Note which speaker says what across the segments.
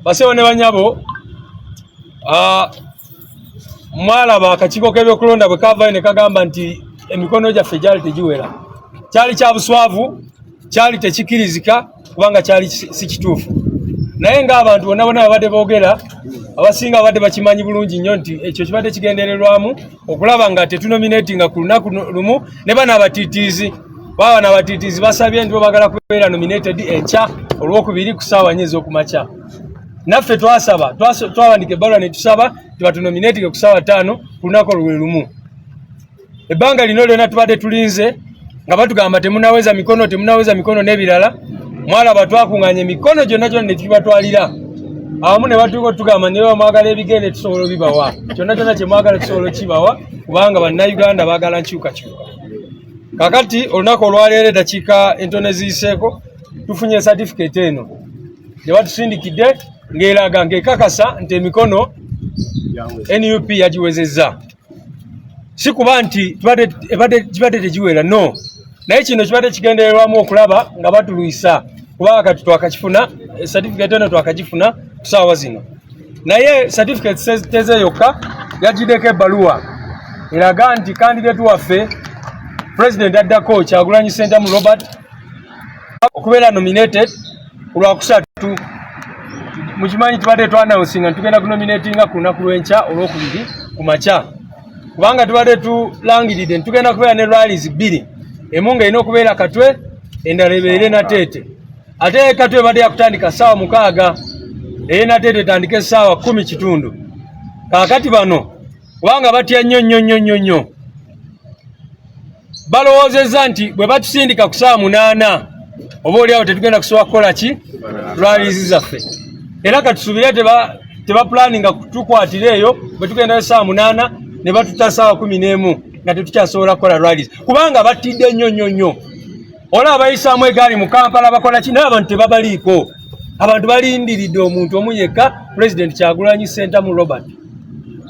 Speaker 1: basewo ne banyabo mwalaba akakiiko k'ebyokulonda bwe kava ne kagamba nti emikono gyaffe gyali tegiwera. Kyali kya buswavu, kyali tekikirizika kubanga kyali si kituufu. Naye ng'abantu bonna babadde boogera, abasinga babadde bakimanyi bulungi nnyo nti ekyo kibadde kigendererwamu okulaba nga tetunominatinga ku lunaku lumu ne bano abatiitiizi. Bano abatiitiizi basabye nti bagala kubeera nominated enkya olwokubiri ku ssaawa 4 ez'okumakya. Naffe twawandika ebbaluwa ne tusaba tibatunominatinge ku ssaawa 5 ku lunaku olwe lumu. Ebbanga lino lyonna tubadde tulinze nga batugamba temunaweza mikono n'ebirala. Mwalaba twakuŋŋaanya emikono gyonna ne tukibatwalira. Awamu ne batuuka tugamba ne bamwagala ebigende tusobola obibawa. Kyonna kye mwagala tusobola kibawa kubanga bannayuganda baagala nkyukakyuka. Kakati olunaku olwaleero eddakiika entono eziyiseeko tufunye certificate eno gye batusindikidde ng'eraga ng'ekakasa nti emikono NUP yagiwezezza. Si kuba nti kibadde tegiwera, no. Naye kino kibadde kigendererwamu okulaba nga batulwisa kubanga kati twakakifuna certificate eno twakagifuna ku ssaawa zino. Naye certificate teze yokka yagiddeko ebbaluwa eraga nti candidate waffe President addako Kyagulanyi Ssentamu Robert okubeera nominated ku Lwakusatu. Mukimanyi tubadde twanawusinga tugenda kunominatinga ku lunaku lw'enkya olwokubiri ku makya kubanga tubadde tulangiridde tugenda kubeera ne rallies 2, emu ng'erina okubeera Katwe endala ebeere Nateete. Ate Katwe badde yakutandika ssaawa 6 Nateete etandika essaawa 10:00. Kaakati bano kubanga batya nnyo balowoozezza nti bwe batusindika ku ssaawa 8 oba oliawo tetugenda kusobola kukola ki rallies zaffe. Era katusuubire tebapulaninga kutukwatira eyo bwe tugenda essaawa 8 ne batuta ssaawa 11 nga tetukyasobola kukola rallies kubanga battidde nnyo. Olaba abayisaamu egaali mu Kampala bakola ki? Naye abantu tebabaliiko. Abantu balindiridde omuntu omu yekka, President Kyagulanyi Ssentamu Robert.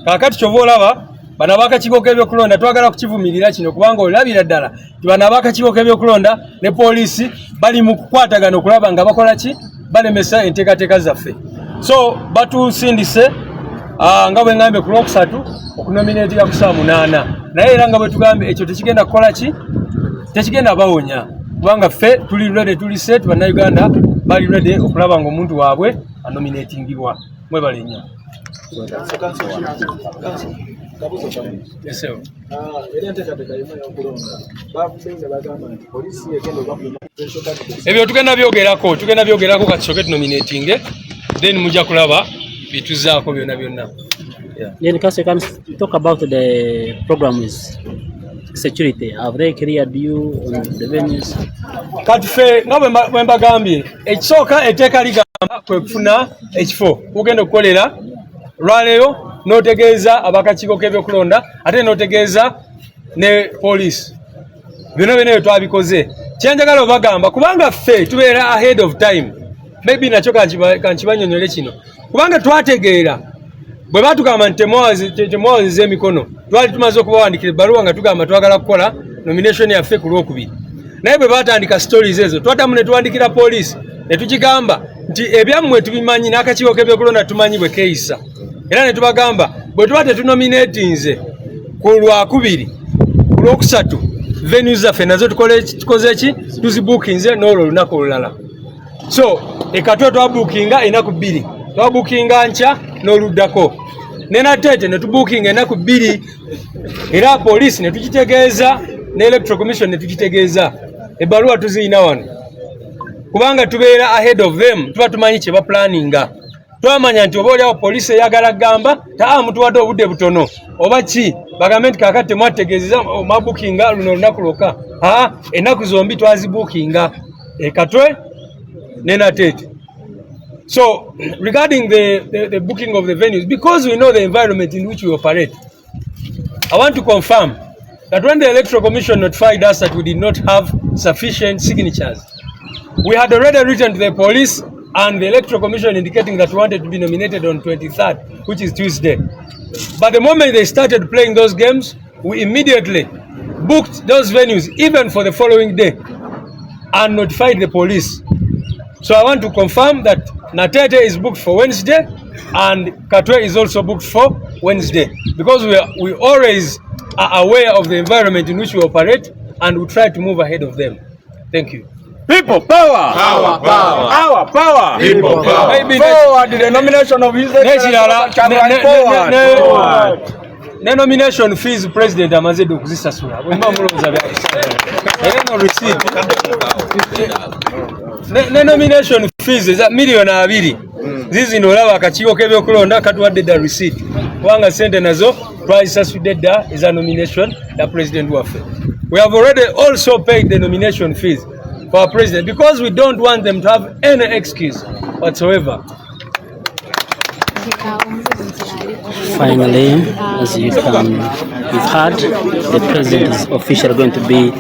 Speaker 1: Kaakati kyova olaba bano ab'akakiiko k'ebyokulonda twagala kukivumirira kino kubanga olabira ddala nti bano ab'akakiiko k'ebyokulonda ne poliisi bali mu kukwatagana okulaba nga bakola ki? Balemesa enteekateeka zaffe. So batusindise nga bwe ngambe ku Lwokusatu okunominatinga ku ssaawa 8. Naye era nga bwe tugambe ekyo tekigenda kukola ki? Tekigenda bawonya kubanga ffe tuli ready, tuli set. Bannayuganda bali ready okulaba ng'omuntu waabwe anominatingibwa. Mwebale nnyo. Ebyo tugenda byogerako katusoke tunominatinge then mujja kulaba bituzaako byonna.
Speaker 2: Then Kasi can talk about the program with security. Have they cleared you on the venues?
Speaker 1: Kati ffe nga bwe mbagambye ekisooka etteeka ligamba kwe kufuna ekifo kugenda okukolera lwaleero n'otegeeza ab'akakiiko k'ebyokulonda ate n'otegeeza ne poliisi. Byonna byo twabikoze. Kyenjagala obagamba kubanga ffe tubeera ahead of time. Maybe nakyo kankibanyonyole kino kubanga twategeera bwe batugamba nti temwawazizza emikono twali tumaze okubawandikira ebbaluwa nga tugamba twagala kukola nomination yaffe ku Lwokubiri. Naye bwe batandika stories ezo twatamu ne tuwandikira poliisi ne tukigamba nti ebyammwe tubimanyi n'akakiiko k'ebyokulonda tumanyi bwe keeyisa. Era ne tubagamba bwe tuba tetunominatinze ku Lwakubiri ku Lwokusatu venues zaffe nazo tukoze ki? Tuzibuukinze n'olwo olunaku olulala. So Katwe twabuukinga ennaku 2, twabuukinga nkya n'oluddako. Ne Nateete ne tubuukinga ennaku 2 era poliisi ne tukitegeeza ne Electoral Commission ne tukitegeeza. Ebbaluwa tuziyina wano kubanga tubeera ahead of them, tuba tumanyi kye baplaninga. Twamanya nti oba oliawo poliisi eyagala gamba mutuwadde obudde butono oba ki bagambe nti kaakati temwategeezeza mabuukinga luno olunaku lwokka. Ennaku zombi twazibuukinga Katwe ne Nateete. So regarding the booking of the venues, because we know the environment in which we operate, I want to confirm that when the Electoral Commission notified us that we did not have sufficient signatures, we had already written to the police and the Electoral Commission indicating that we wanted to be nominated on 23rd, which is Tuesday. But the moment they started playing those games, we immediately booked those venues even for the following day and notified the police. So I want to confirm that Natete is booked for Wednesday, and Katwe is also booked for Wednesday, because we always are aware of the environment in which we operate, and we try to move ahead of them. Thank you.
Speaker 3: People power!
Speaker 4: Power, power!
Speaker 3: Our power!
Speaker 4: People power!
Speaker 1: Maybe
Speaker 3: Forward the nomination of his Kyagulanyi forward!
Speaker 1: Ne nomination fees president amaze okuzisasula bwemba mulowooza era no receipt ne nomination fees eza million 2 zizino olaba akakiiko k'ebyokulonda katuwadde dda receipt kubanga sente nazo twazisasudde dda eza nomination ya president waffe. We have already also paid the nomination fees for our president because we don't want them to have any excuse whatsoever.
Speaker 2: Finally, as you've heard, the president is officially going to be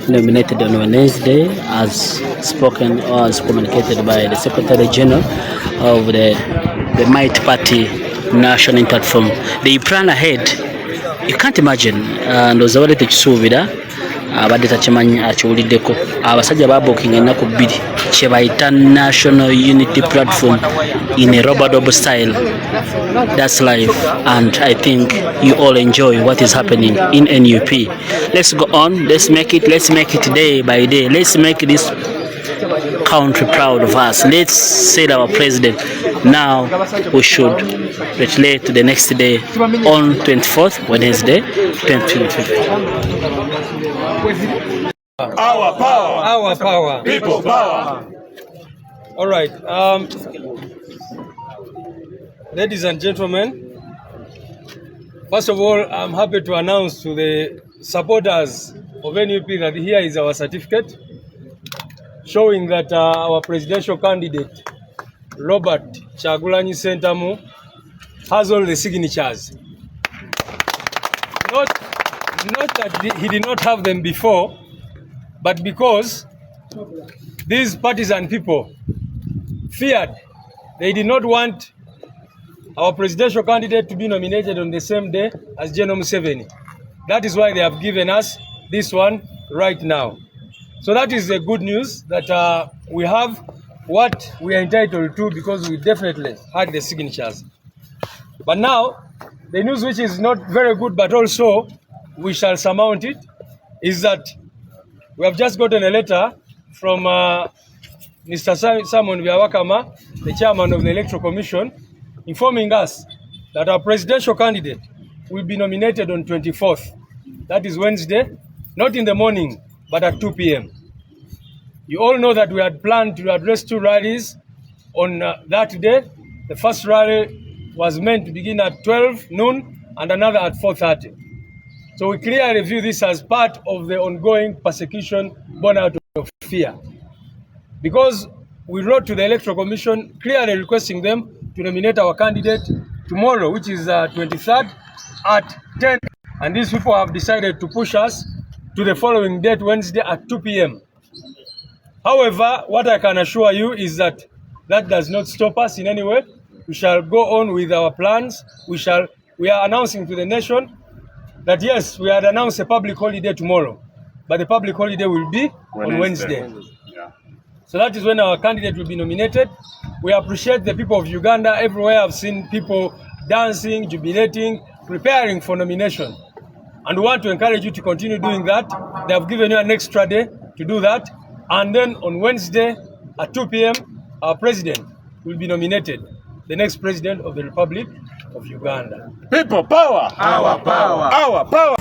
Speaker 2: nominated on Wednesday, as spoken or as communicated by the Secretary General of the Might Party National Platform. They plan ahead. You can't imagine. And was already to abadde takimanyi akiwuliddeko abasajja babukinga ennaku 2 kye bayita National Unity Platform in a rubber style. That's life, and I think you all enjoy what is happening in NUP. Let's go on, let's make it day by day. Let's make this country proud of us. Let's say our president. Now we should relate to the next day on 24th Wednesday 2025.
Speaker 3: Our power!
Speaker 1: Our power!
Speaker 3: People power!
Speaker 1: All right, ladies and gentlemen, first of all, I'm happy to announce to the supporters of NUP that here is our certificate showing that our presidential candidate, Robert Kyagulanyi Sentamu, has all the signatures. Not that he did not have them before, but because these partisan people feared, they did not want our presidential candidate to be nominated on the same day as General Museveni. That is why they have given us this one right now. So that is the good news, that we have what we are entitled to because we definitely had the signatures. But now, the news which is not very good, but also we shall surmount it, is that we have just gotten a letter from Mr. Simon Byabakama, the chairman of the Electoral Commission, informing us that our presidential candidate will be nominated on 24th. That is Wednesday, not in the morning, but at 2 p.m. You all know that we had planned to address 2 rallies on that day. The first rally was meant to begin at 12 noon and another at 4:30. So we clearly view this as part of the ongoing persecution born out of fear. Because we wrote to the Electoral Commission clearly requesting them to nominate our candidate tomorrow, which is 23rd at 10. And these people have decided to push us to the following date, Wednesday at 2 p.m. However, what I can assure you is that that does not stop us in any way. We shall go on with our plans. We are announcing to the nation that yes, we had announced a public holiday tomorrow, but the public holiday will be on Wednesday.
Speaker 3: Yeah.
Speaker 1: So that is when our candidate will be nominated. We appreciate the people of Uganda. Everywhere I've seen people dancing, jubilating, preparing for nomination. And we want to encourage you to continue doing that. They have given you an extra day to do that. And then on Wednesday at 2 p.m., our president will be nominated, the next president of the Republic of Uganda.
Speaker 3: People power!
Speaker 4: Our power!
Speaker 3: Our power!